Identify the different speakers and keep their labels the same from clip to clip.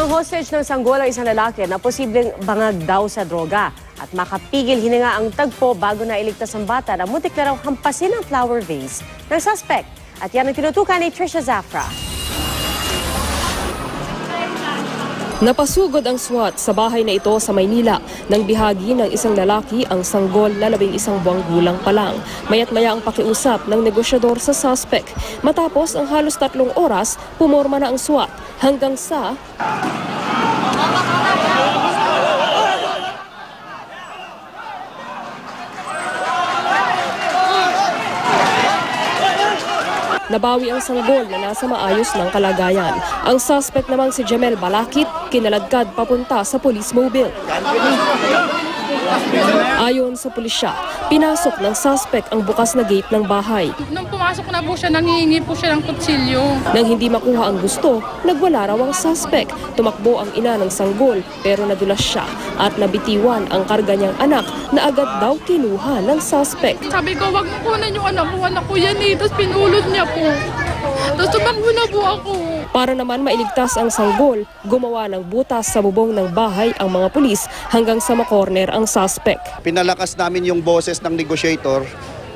Speaker 1: Nang hostage ng sanggol ang isang lalaki na posibleng bangag daw sa droga at makapigil hininga ang tagpo bago na iligtas ang bata na muntik na raw hampasin ang flower vase ng suspect. At yan ang tinutukan ni Trisha Zafra.
Speaker 2: Napasugod ang SWAT sa bahay na ito sa Maynila nang bihagi ng isang lalaki ang sanggol na 11 buwang gulang pa lang. Mayat-maya ang pakiusap ng negosyador sa suspect. Matapos ang halos 3 oras, pumorma na ang SWAT hanggang sa nabawi ang sanggol na nasa maayos ng kalagayan. Ang suspect namang si Jamel Balakit, kinaladkad papunta sa police mobile. Ayon sa pulisya, pinasok ng suspect ang bukas na gate ng bahay.
Speaker 3: Nung pumasok na po siya, nangihingi po siya ng kutsilyo.
Speaker 2: Nang hindi makuha ang gusto, nagwala raw ang suspect. Tumakbo ang ina ng sanggol pero nadulas siya at nabitiwan ang karga niyang anak na agad daw kinuha ng suspect.
Speaker 3: Sabi ko, wag mo kunan yung anak ko yan eh. Tapos pinulot niya po. Tapos tumakbo na po ako.
Speaker 2: Para naman mailigtas ang sanggol, gumawa ng butas sa bubong ng bahay ang mga pulis hanggang sa makorner ang suspect.
Speaker 4: Pinalakas namin yung boses ng negotiator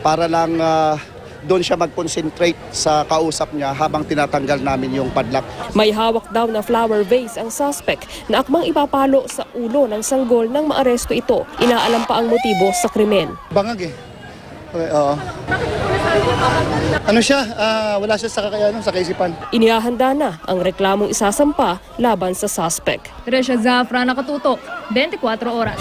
Speaker 4: para lang doon siya mag-concentrate sa kausap niya habang tinatanggal namin yung padlock.
Speaker 2: May hawak daw na flower vase ang suspect na akmang ipapalo sa ulo ng sanggol nang maaresto ito. Inaalam pa ang motibo sa krimen.
Speaker 5: Bangag eh. Okay, ano siya? Wala siya sa kaisipan.
Speaker 2: Inihahanda na ang reklamong isasampa laban sa suspect.
Speaker 6: Trisha Zafra, nakatutok, 24 oras.